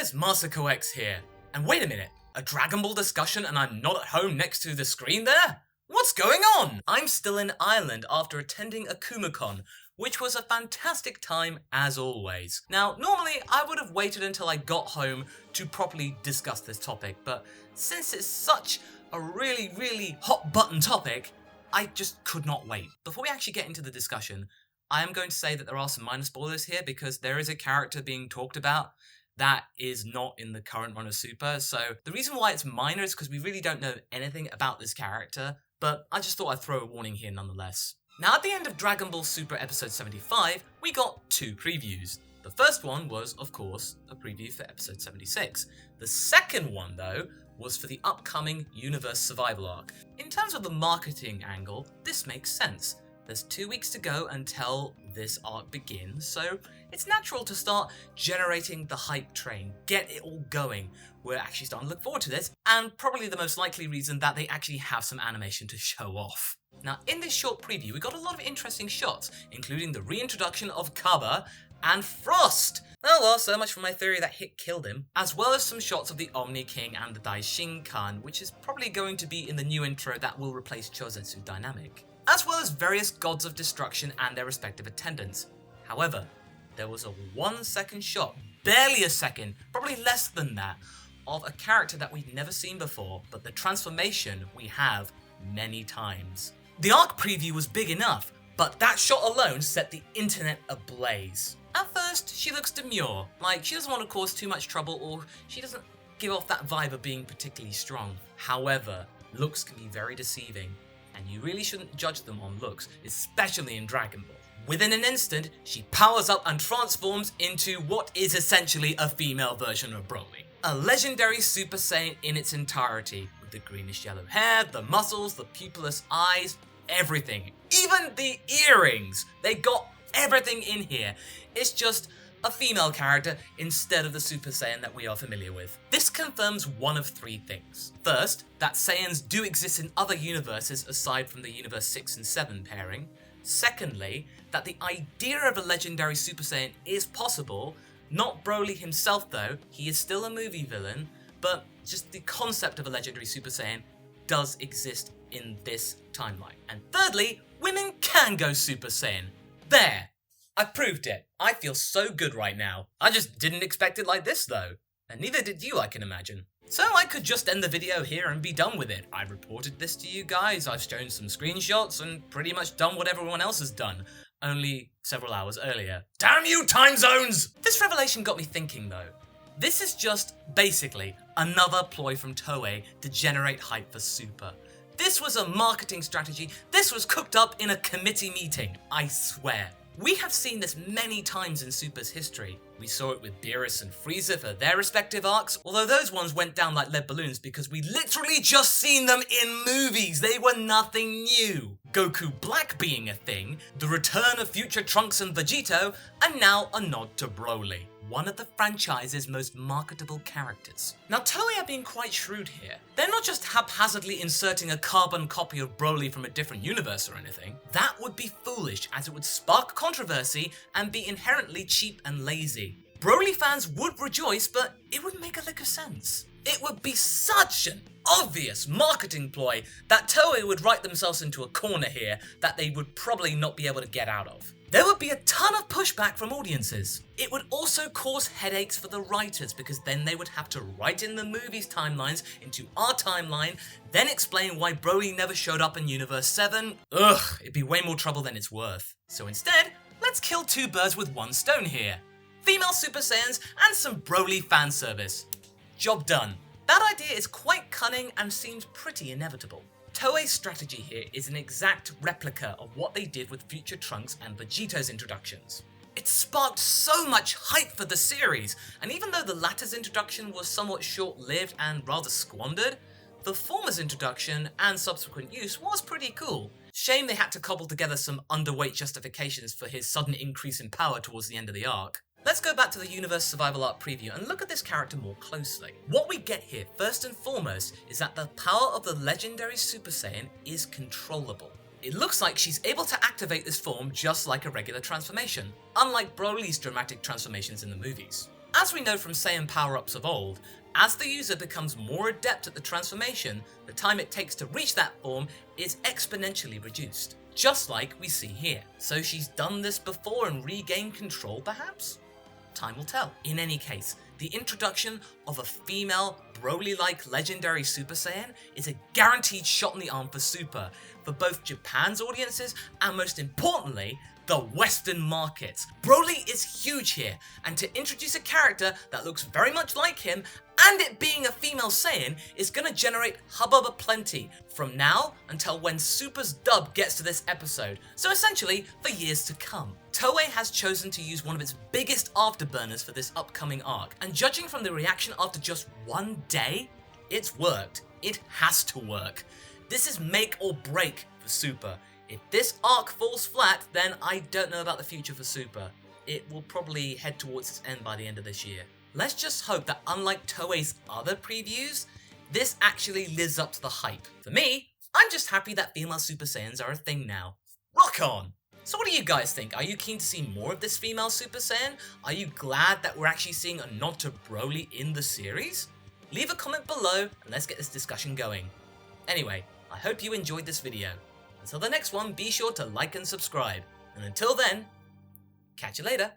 guys, MasakoX here. And wait a minute, a Dragon Ball discussion and I'm not at home next to the screen there? What's going on? I'm still in Ireland after attending a KumaCon, which was a fantastic time as always. Now, normally I would have waited until I got home to properly discuss this topic, but since it's such a really hot button topic, I just could not wait. Before we actually get into the discussion, I am going to say that there are some minor spoilers here because there is a character being talked about that is not in the current run of Super. So the reason why it's minor is because we really don't know anything about this character, but I just thought I'd throw a warning here nonetheless. Now, at the end of Dragon Ball Super episode 75, we got two previews. The first one was, of course, a preview for episode 76. The second one, though, was for the upcoming Universe Survival arc. In terms of the marketing angle, this makes sense. There's 2 weeks to go until this arc begins, so it's natural to start generating the hype train, get it all going. We're actually starting to look forward to this, and probably the most likely reason that they actually have some animation to show off. Now, in this short preview, we got a lot of interesting shots, including the reintroduction of Kaba and Frost. Oh well, so much for my theory that Hit killed him. As well as some shots of the Omni King and the Daishinkan, which is probably going to be in the new intro that will replace Chozetsu Dynamic. As well as various gods of destruction and their respective attendants. However, there was a 1 second shot, barely a second, probably less than that, of a character that we've never seen before, but the transformation we have many times. The arc preview was big enough, but that shot alone set the internet ablaze. At first, she looks demure, like she doesn't want to cause too much trouble or she doesn't give off that vibe of being particularly strong. However, looks can be very deceiving, and you really shouldn't judge them on looks, especially in Dragon Ball. Within an instant, she powers up and transforms into what is essentially a female version of BROLY. A legendary Super Saiyan in its entirety, with the greenish yellow hair, the muscles, the pupilless eyes, everything. Even the earrings! They got everything in here. It's just a female character instead of the Super Saiyan that we are familiar with. This confirms one of three things. First, that Saiyans do exist in other universes aside from the Universe 6 and 7 pairing. Secondly, that the idea of a legendary Super Saiyan is possible. Not BROLY himself though, he is still a movie villain, but just the concept of a legendary Super Saiyan does exist in this timeline. And thirdly, women can go Super Saiyan. There! I proved it. I feel so good right now. I just didn't expect it like this though. And neither did you, I can imagine. So I could just end the video here and be done with it. I reported this to you guys, I've shown some screenshots, and pretty much done what everyone else has done. Only several hours earlier. Damn you, time zones! This revelation got me thinking though. This is just, basically, another ploy from Toei to generate hype for Super. This was a marketing strategy. This was cooked up in a committee meeting, I swear. We have seen this many times in Super's history. We saw it with Beerus and Frieza for their respective arcs, although those ones went down like lead balloons because we literally just seen them in movies. They were nothing new. Goku Black being a thing, the return of future Trunks and Vegito, and now a nod to BROLY, one of the franchise's most marketable characters. Now, Toei are being quite shrewd here. They're not just haphazardly inserting a carbon copy of BROLY from a different universe or anything. That would be foolish, as it would spark controversy and be inherently cheap and lazy. BROLY fans would rejoice, but it wouldn't make a lick of sense. It would be such an obvious marketing ploy that Toei would write themselves into a corner here that they would probably not be able to get out of. There would be a ton of pushback from audiences. It would also cause headaches for the writers because then they would have to write in the movie's timelines into our timeline, then explain why BROLY never showed up in Universe 7. Ugh, it'd be way more trouble than it's worth. So instead, let's kill two birds with one stone here. Female Super Saiyans and some BROLY fan service. Job done. That idea is quite cunning and seems pretty inevitable. Toei's strategy here is an exact replica of what they did with future Trunks and Vegito's introductions. It sparked so much hype for the series, and even though the latter's introduction was somewhat short-lived and rather squandered, the former's introduction and subsequent use was pretty cool. Shame they had to cobble together some underweight justifications for his sudden increase in power towards the end of the arc. Let's go back to the Universe Survival Arc preview and look at this character more closely. What we get here, first and foremost, is that the power of the legendary Super Saiyan is controllable. It looks like she's able to activate this form just like a regular transformation, unlike BROLY's dramatic transformations in the movies. As we know from Saiyan power-ups of old, as the user becomes more adept at the transformation, the time it takes to reach that form is exponentially reduced. Just like we see here. So she's done this before and regained control perhaps? Time will tell. In any case, the introduction of a female Broly-like Legendary Super Saiyan is a guaranteed shot in the arm for Super, for both Japan's audiences and most importantly, the Western markets. Broly is huge here, and to introduce a character that looks very much like him, and it being a female Saiyan, is gonna generate hubbub aplenty from now until when Super's dub gets to this episode, so essentially for years to come. Toei has chosen to use one of its biggest afterburners for this upcoming arc, and judging from the reaction after just one day, it's worked. It has to work. This is make or break for Super. If this arc falls flat, then I don't know about the future for Super. It will probably head towards its end by the end of this year. Let's just hope that unlike Toei's other previews, this actually lives up to the hype. For me, I'm just happy that female Super Saiyans are a thing now. Rock on! So what do you guys think? Are you keen to see more of this female Super Saiyan? Are you glad that we're actually seeing a nod to Broly in the series? Leave a comment below and let's get this discussion going. Anyway, I hope you enjoyed this video. Until the next one, be sure to like and subscribe. And until then, catch you later.